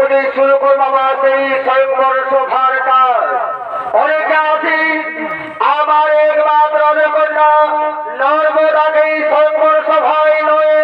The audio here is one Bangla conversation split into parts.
যদি শুরু করবো আমার সেই স্বয়ংবর সভার কাজ অনেকে আছি আমার একমাত্র কন্যা নর্মদাকে স্বয়ংবর সভায় নয়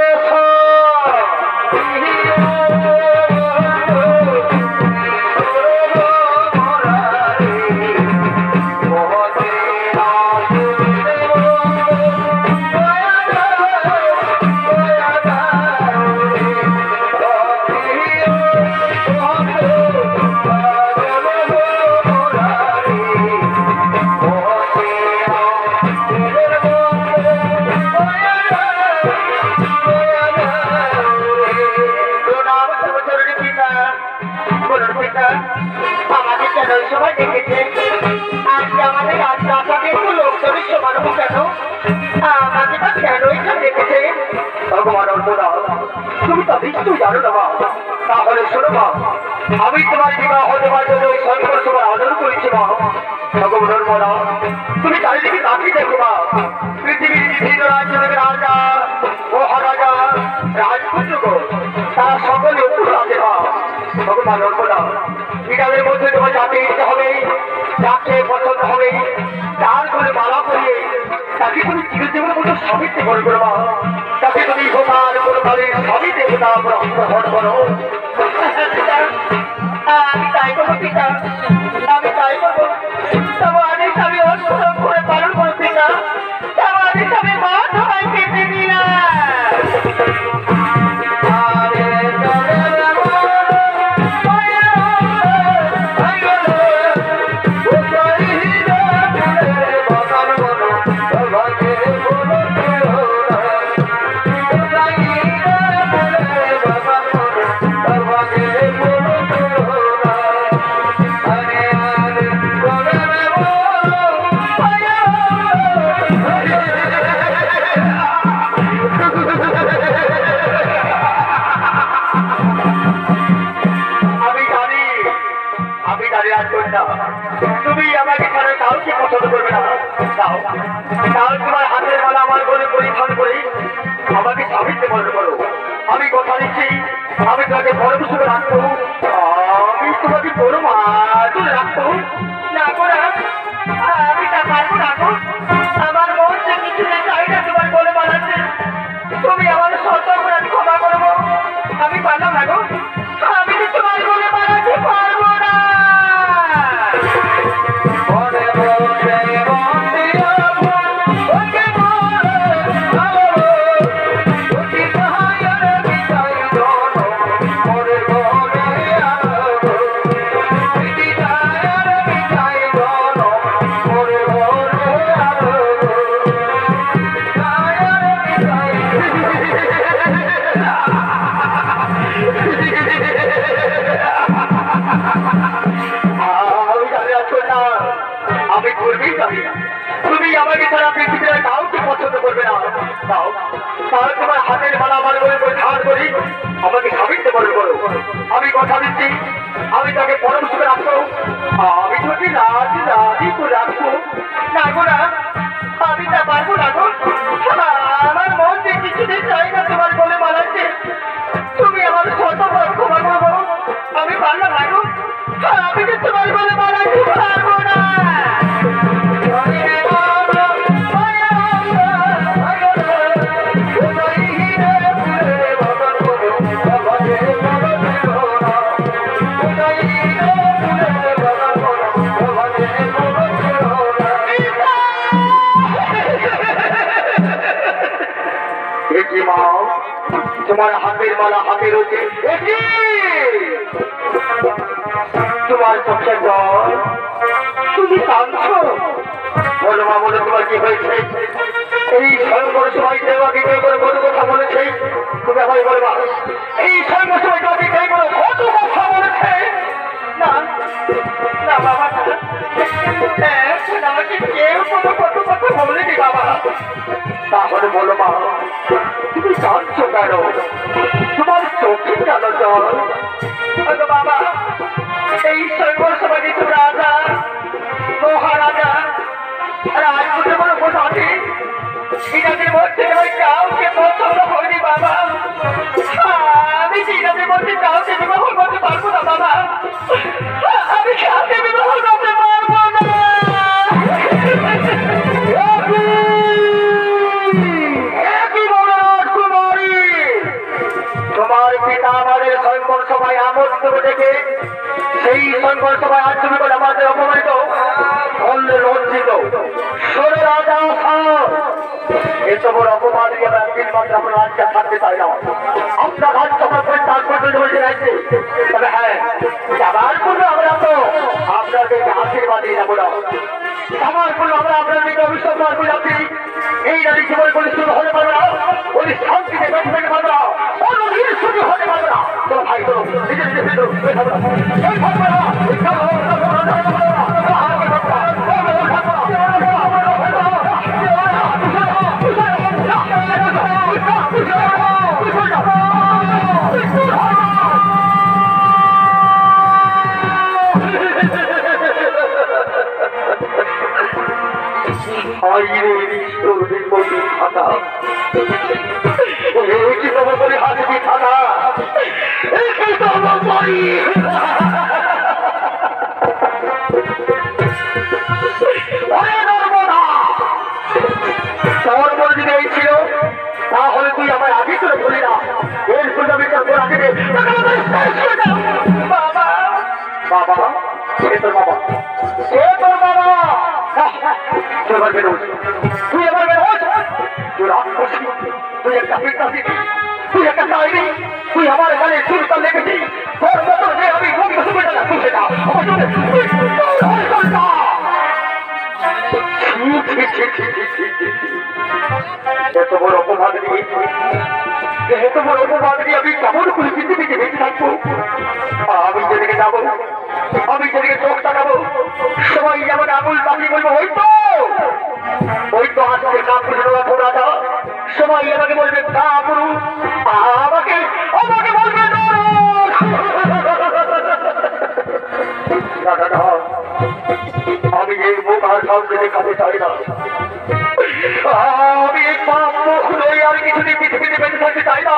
আমাকে কেন সবাই দেখেছে আজকে আমাদের রাস্তাটাকে একটু লোকজনের সমান কেন আমাকে তা কেন এটা দেখেছে ভগবান অর্পণা তুমি তো নিশ্চয়ই জানো না মা তাহলে শোনো মা আমি তোমার বিবাহ দেওয়ার জন্য ওই শঙ্কর সভার আদর করেছি মা ভগবান অর্পণা তুমি চারিদিকে তাকিয়ে দেখো মা পৃথিবীর বিভিন্ন রাজ্যের রাজা মহারাজা রাজপুত্র তারা সকলে উপর আছে মা ভগবান অর্পণা বিড়ালের মধ্যে তোমার যাতে ইচ্ছে হবে যাকে পছন্দ হবে তার করে মালা করিয়ে তাকে তুমি চিরজীবনের মতো স্বামীতে করে করো তাকে তুমি ভোটার কোনো কালের স্বামীতে ভোটা গ্রহণ করো আমি তাই করবো পিতা আমি তাই করবো তবে আদেশ আমি অনুসরণ করে পালন করো পিতা তবে আদেশ আমি মা সবাই পেতে দিলাম তুমি আমাকে ছাড়া কাউকে পছন্দ করবে না তাও তোমার হাতের মালা আমার বলে পরিধান করে আমাকে স্বামীতে মনে করো আমি কথা দিচ্ছি আমি তোমাকে বড় হিসেবে রাখবো আমি তোমাকে বড় মাতুল রাখবো না করা আমি তা পারবো না আমার মন যে কিছু চাই না তোমার বলে বানাচ্ছে তুমি আমার সত্য অপরাধ ক্ষমা করবো আমি পারলাম না গো আমি তো তোমার বলে বানাতে পারবো না তুমি আমাকে ছাড়া পৃথিবীর কাউকে পছন্দ করবে না তাহলে তোমার হাতের মালা আমার বলে ধার করি আমাকে স্বামীতে মনে করো আমি কথা দিচ্ছি আমি তাকে পরম সুখে রাখবো আমি তোকে রাজি রাজি করে রাখবো না গো না আমি তা পারবো না গো আমার মন যে কিছুদিন চাই না তোমার বলে মানাচ্ছে তুমি আমার শতবার ক্ষমা করবো আমি পারলাম না গো আমি যে তোমার বলে মানাতে পারবো না তোমার হাতের মালা হাতে রয়েছে তোমার চোখের জল তুমি কাঁদছো বলো মা বলো তোমার কি হয়েছে এই স্বয়ংবর সবাই দেওয়াকে কে করে কত কথা বলেছে তুমি আমায় বলবা এই স্বয়ংবর সবাই দেওয়াকে কে করে কত কথা বলেছে না না বাবা আমাকে কেউ কোনো কত কথা বলেনি বাবা তাহলে বলো মা তুমি কাঁদছো কেন তোমার চোখে কেন জল বাবা এই স্বয়ংবর সভায় কিছু রাজা মহারাজা রাজপুত্র বলে বোঝাতে এটাদের মধ্যে কাউকে পছন্দ হয়নি বাবা আমি সেই নামে বলছি কাউকে বিবাহ করতে পারবো না বাবা, আমি কাউকে বিবাহ করতে পারবো না। তোমার পিতা আমাদের সংকট সভায় আমন্ত্রণ ডেকে সেই সংকট সভায় আজ তুমি করে আমাদের অপমানিত বললে লজ্জিত সরে রাজা এত বড় অপমান দিয়ে আমরা একদিন মাত্র আমরা রাজ্যে থাকতে চাই না। আপনার রাজ্য আমরা পরিত্যাগ করতে চলেছে রাজ্যে, তবে হ্যাঁ যাবার পূর্বে আমরা তো আপনাকে আশীর্বাদ দিয়ে যাবো না। যাবার পূর্বে আমরা আপনার দিকে অভিশাপ করে যাচ্ছি, এই রাজ্যে জীবন পরিশ্রম হতে পারবে না, ওই শান্তিতে বেঁচে থাকতে পারবে না, অনধির সুযোগ হতে পারবে না। তো ভাই তো নিজে নিজে তাহলে তুই আমার আগে করে বলি না এর সুযোগ বাবা বাবা এ তোর বাবা, এ তোর বাবা, তুই এবার বেরোস, তুই এবার বেরোস, তুই রাগ করছিস, তুই একটা পিতাসি, তুই একটা ডাইনি, তুই আমার গালে চুলটা লেগেছি, তোর মতো যে আমি মুখ শুনে না তুই সেটা আমার জন্য এত বড় অপবাদ দিয়ে এত বড় অপবাদ দিয়ে আমি কেমন করে পৃথিবীতে বেঁচে থাকবো? আমি যেদিকে যাবো, আমি যেদিকে চোখ তাকাবো, সবাই যেমন আঙুল পাখি বলবো ওই তো আজকে কাপুর রাজা, সবাই আমাকে বলবে কাপুরু, আমাকে আমাকে বলবে আমি এই মুখ আর কাউকে দেখাতে চাই না, আমি এই পাপ মুখ নই আর কিছুদিন পৃথিবীতে বেঁচে থাকতে চাই না।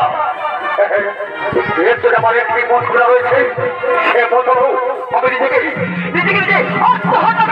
এর জন্য আমার একটি মন খোলা হয়েছে, সে মতো আমি নিজেকে আত্মহত্যা